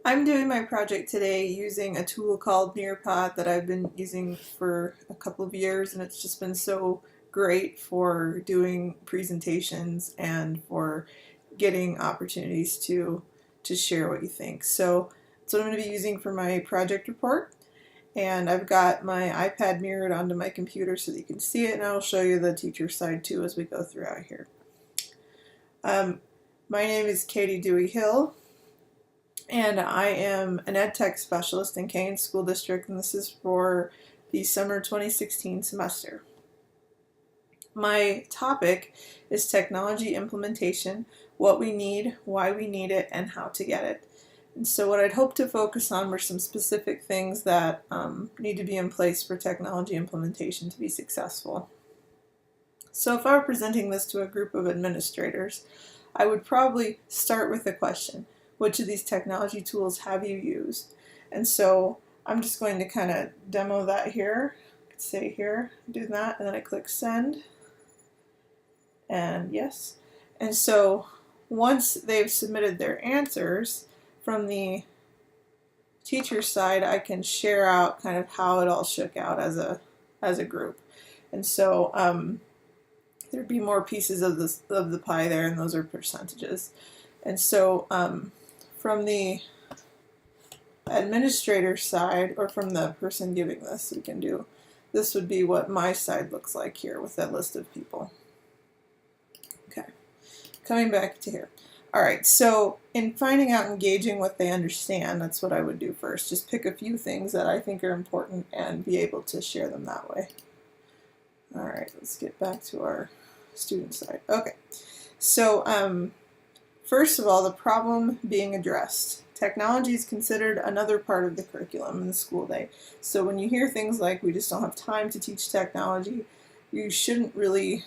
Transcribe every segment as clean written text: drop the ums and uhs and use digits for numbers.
I'm doing my project today using a tool called Nearpod that I've been using for a couple of years, and it's just been so great for doing presentations and for getting opportunities to share what you think. So that's what I'm going to be using for my project report. And I've got my iPad mirrored onto my computer so that you can see it, and I'll show you the teacher side too as we go throughout here. My name is Katie Dewey Hill, and I am an EdTech specialist in Kane School District, and this is for the summer 2016 semester. My topic is technology implementation, what we need, why we need it, and how to get it. And so what I'd hope to focus on were some specific things that need to be in place for technology implementation to be successful. So if I were presenting this to a group of administrators, I would probably start with the question, which of these technology tools have you used? And so I'm just going to kind of demo that here. I could say here, do that, and then I click send, and yes. And so once they've submitted their answers from the teacher side, I can share out kind of how it all shook out as a group. And so there'd be more pieces of the pie there, and those are percentages. And so from the administrator side, or from the person giving this, we can do, this would be what my side looks like here with that list of people. Okay, coming back to here. All right, so in finding out and gauging what they understand, that's what I would do first. Just pick a few things that I think are important and be able to share them that way. All right, let's get back to our student side. Okay, so first of all, the problem being addressed. Technology is considered another part of the curriculum in the school day. So when you hear things like, we just don't have time to teach technology, you shouldn't really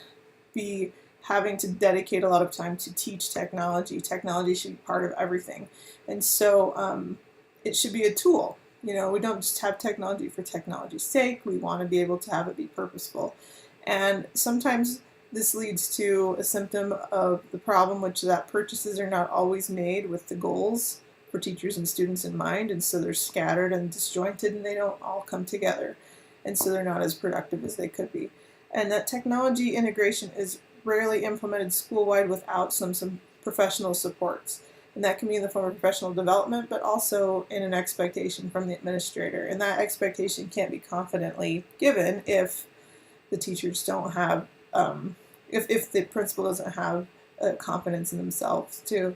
be having to dedicate a lot of time to teach technology. Technology should be part of everything. And so it should be a tool. You know, we don't just have technology for technology's sake. We want to be able to have it be purposeful. And sometimes this leads to a symptom of the problem, which is that purchases are not always made with the goals for teachers and students in mind, and so they're scattered and disjointed, and they don't all come together, and so they're not as productive as they could be. And that technology integration is rarely implemented school-wide without some professional supports, and that can be in the form of professional development, but also in an expectation from the administrator, and that expectation can't be confidently given if the teachers don't have if the principal doesn't have confidence in themselves to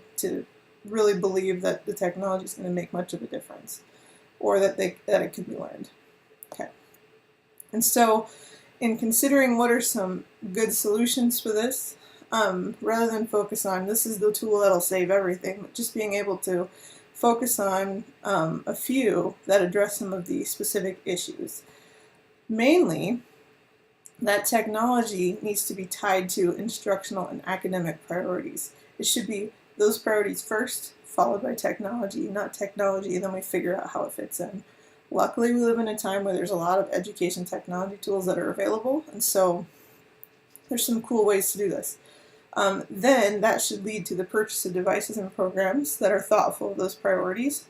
really believe that the technology is going to make much of a difference, or that it can be learned. Okay, and so in considering what are some good solutions for this, rather than focus on this is the tool that'll save everything, but just being able to focus on a few that address some of the specific issues. Mainly, that technology needs to be tied to instructional and academic priorities. It should be those priorities first, followed by technology, not technology, and then we figure out how it fits in. Luckily, we live in a time where there's a lot of education technology tools that are available, and so there's some cool ways to do this. Then that should lead to the purchase of devices and programs that are thoughtful of those priorities,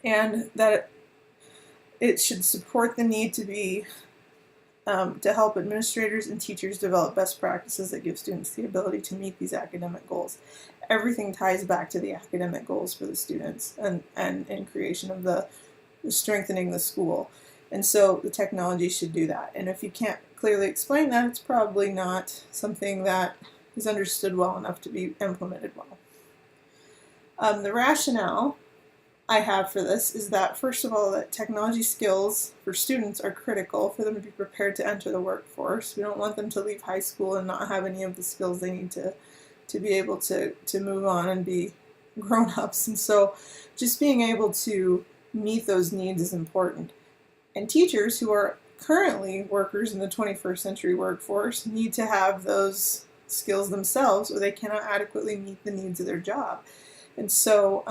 and that it should support the need to be to help administrators and teachers develop best practices that give students the ability to meet these academic goals. Everything ties back to the academic goals for the students and in creation of the strengthening the school. And so the technology should do that. And if you can't clearly explain that, it's probably not something that is understood well enough to be implemented well. The rationale I have for this is that, first of all, that technology skills for students are critical for them to be prepared to enter the workforce. We don't want them to leave high school and not have any of the skills they need to be able to move on and be grown-ups. And so just being able to meet those needs is important. And teachers who are currently workers in the 21st century workforce need to have those skills themselves, or they cannot adequately meet the needs of their job. And so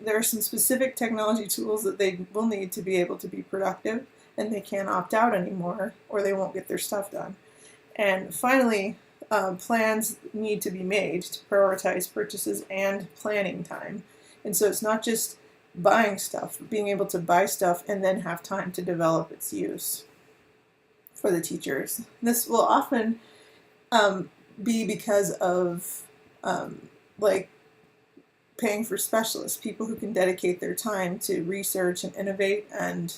there are some specific technology tools that they will need to be able to be productive, and they can't opt out anymore or they won't get their stuff done. And finally, plans need to be made to prioritize purchases and planning time. And so it's not just buying stuff, being able to buy stuff and then have time to develop its use for the teachers. This will often be because of like paying for specialists, people who can dedicate their time to research and innovate and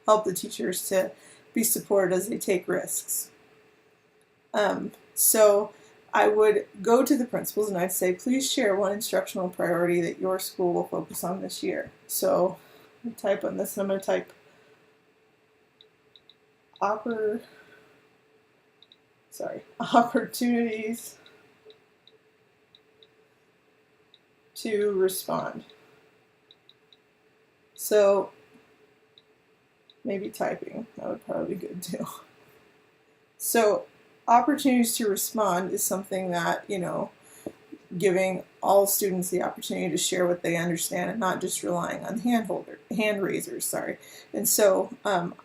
help the teachers to be supported as they take risks. So I would go to the principals and I'd say, please share one instructional priority that your school will focus on this year. So I'm going to type on this, and I'm going to type opportunities to respond. So maybe typing, that would probably be good too. So opportunities to respond is something that, you know, giving all students the opportunity to share what they understand and not just relying on hand raisers. And so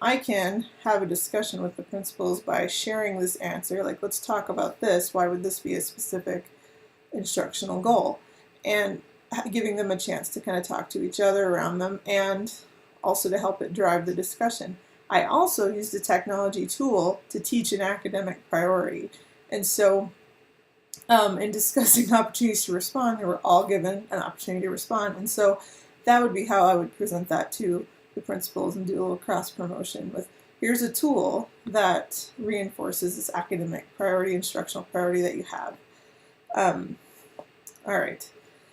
I can have a discussion with the principals by sharing this answer, like, let's talk about this, why would this be a specific instructional goal? And giving them a chance to kind of talk to each other around them and also to help it drive the discussion. I also used a technology tool to teach an academic priority. And so in discussing opportunities to respond, they were all given an opportunity to respond. And so that would be how I would present that to the principals and do a little cross promotion with, here's a tool that reinforces this academic priority, instructional priority that you have. All right.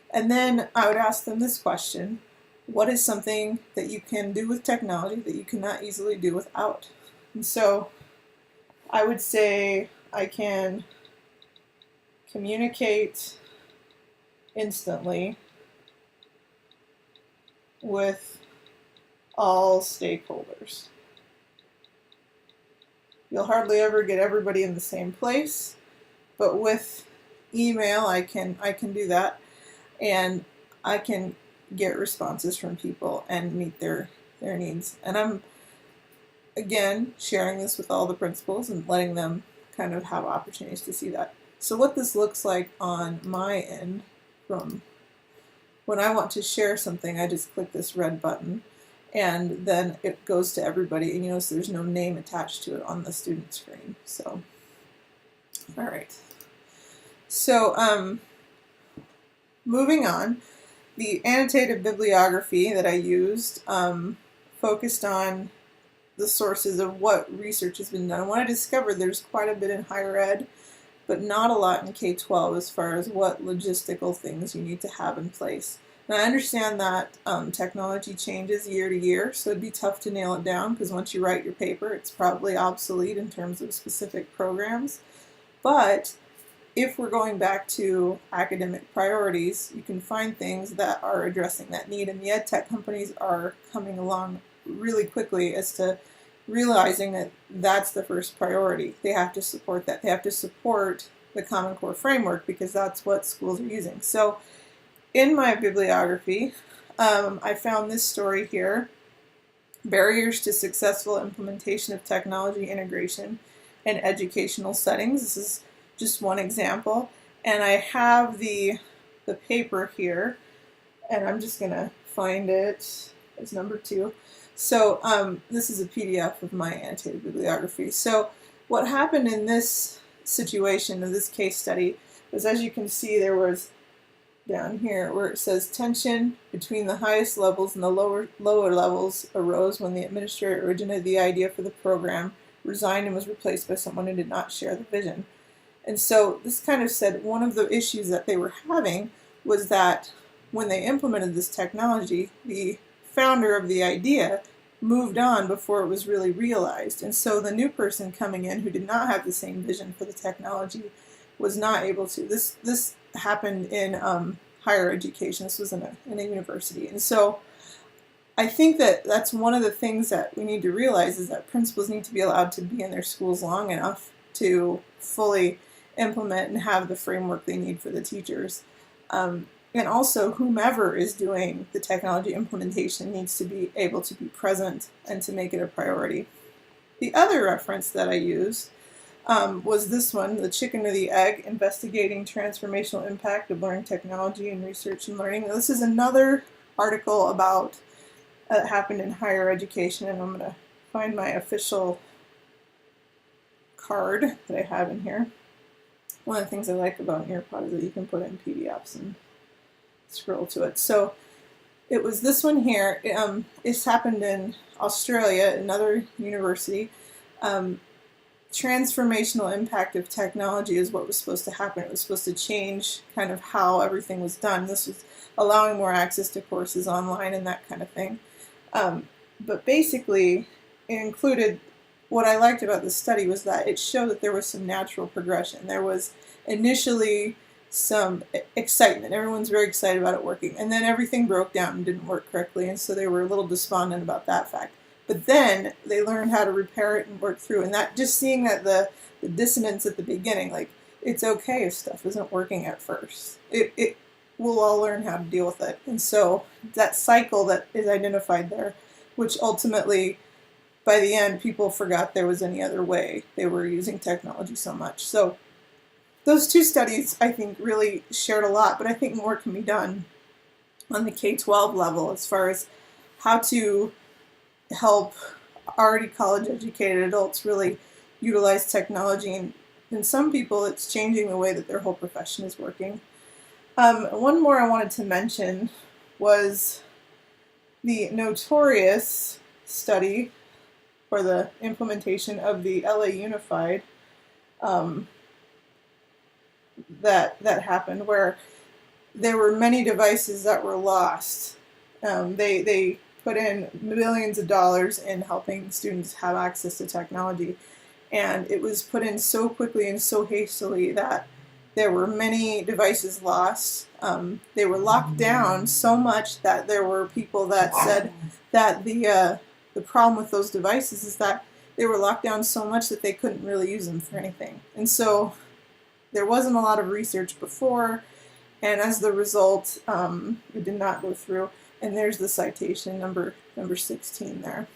And then I would ask them this question: what is something that you can do with technology that you cannot easily do without? And so I would say I can communicate instantly with all stakeholders. You'll hardly ever get everybody in the same place, but with email I can do that, and I can get responses from people and meet their needs. And I'm, again, sharing this with all the principals and letting them kind of have opportunities to see that. So what this looks like on my end, from when I want to share something, I just click this red button and then it goes to everybody, and you notice there's no name attached to it on the student screen. So, all right. So moving on, the annotated bibliography that I used focused on the sources of what research has been done. And what I discovered, there's quite a bit in higher ed, but not a lot in K-12 as far as what logistical things you need to have in place. And I understand that technology changes year to year, so it'd be tough to nail it down, because once you write your paper, it's probably obsolete in terms of specific programs. But if we're going back to academic priorities, you can find things that are addressing that need, and the ed tech companies are coming along really quickly as to realizing that that's the first priority. They have to support that. They have to support the Common Core framework, because that's what schools are using. So in my bibliography, I found this story here: Barriers to Successful Implementation of Technology Integration in Educational Settings. This is just one example, and I have the paper here, and I'm just gonna find it as number 2. So this is a PDF of my annotated bibliography. So what happened in this situation, in this case study, was, as you can see, there was down here where it says tension between the highest levels and the lower levels arose when the administrator originated the idea for the program, resigned, and was replaced by someone who did not share the vision. And so this kind of said one of the issues that they were having was that when they implemented this technology, the founder of the idea moved on before it was really realized. And so the new person coming in who did not have the same vision for the technology was not able to. This happened in higher education. This was in a university. And so I think that that's one of the things that we need to realize, is that principals need to be allowed to be in their schools long enough to fully implement and have the framework they need for the teachers. And also, whomever is doing the technology implementation needs to be able to be present and to make it a priority. The other reference that I used was this one, The Chicken or the Egg: Investigating Transformational Impact of Learning Technology in Research and Learning. Now, this is another article about that happened in higher education, and I'm going to find my official card that I have in here. One of the things I like about Nearpod is that you can put in PDFs and scroll to it. So it was this one here. It's happened in Australia, another university. Transformational impact of technology is what was supposed to happen. It was supposed to change kind of how everything was done. This was allowing more access to courses online and that kind of thing. But basically, it included, what I liked about this study was that it showed that there was some natural progression. There was initially some excitement. Everyone's very excited about it working. And then everything broke down and didn't work correctly, and so they were a little despondent about that fact. But then they learned how to repair it and work through. And that, just seeing that the dissonance at the beginning, like, it's okay if stuff isn't working at first. We'll all learn how to deal with it. And so that cycle that is identified there, which ultimately, by the end, people forgot there was any other way. They were using technology so much. So those two studies, I think, really shared a lot, but I think more can be done on the K-12 level as far as how to help already college-educated adults really utilize technology. And in some people, it's changing the way that their whole profession is working. One more I wanted to mention was the notorious study for the implementation of the LA Unified that happened, where there were many devices that were lost. They put in millions of dollars in helping students have access to technology, and it was put in so quickly and so hastily that there were many devices lost. They were locked down so much that there were people that said that the problem with those devices is that they were locked down so much that they couldn't really use them for anything. And so there wasn't a lot of research before, and as the result, it did not go through. And there's the citation, number 16 there.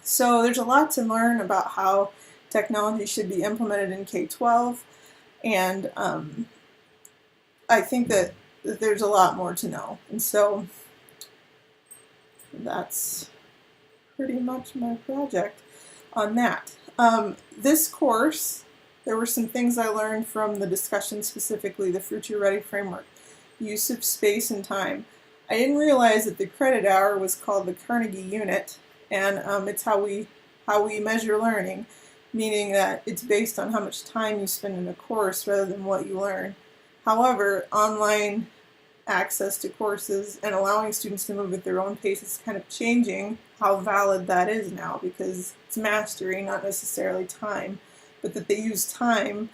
So there's a lot to learn about how technology should be implemented in K-12, and I think that there's a lot more to know. And so that's pretty much my project on that. This course, there were some things I learned from the discussion, specifically the Future Ready framework, use of space and time. I didn't realize that the credit hour was called the Carnegie unit, and it's how we measure learning, meaning that it's based on how much time you spend in a course rather than what you learn. However, online access to courses and allowing students to move at their own pace is kind of changing how valid that is now, because it's mastery, not necessarily time, but that they use time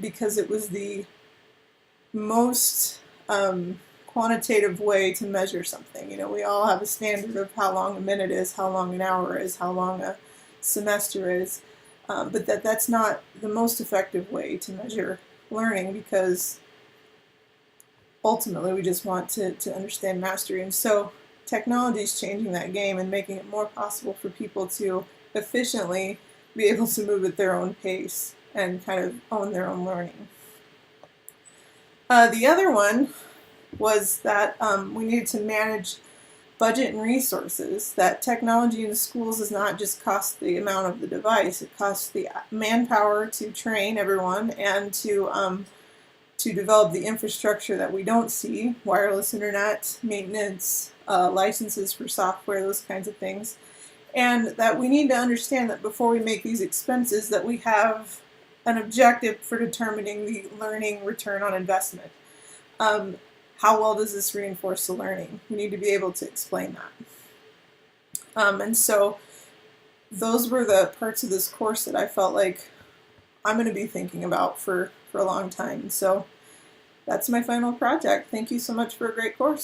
because it was the most quantitative way to measure something. You know, we all have a standard of how long a minute is, how long an hour is, how long a semester is, but that's not the most effective way to measure learning, because ultimately we just want to understand mastery. And so technology is changing that game and making it more possible for people to efficiently be able to move at their own pace and kind of own their own learning. The other one was that we needed to manage budget and resources, that technology in schools does not just cost the amount of the device, it costs the manpower to train everyone and to develop the infrastructure that we don't see, wireless internet, maintenance, licenses for software, those kinds of things. And that we need to understand that before we make these expenses, that we have an objective for determining the learning return on investment. How well does this reinforce the learning? We need to be able to explain that. And so those were the parts of this course that I felt like I'm going to be thinking about for a long time. So that's my final project. Thank you so much for a great course.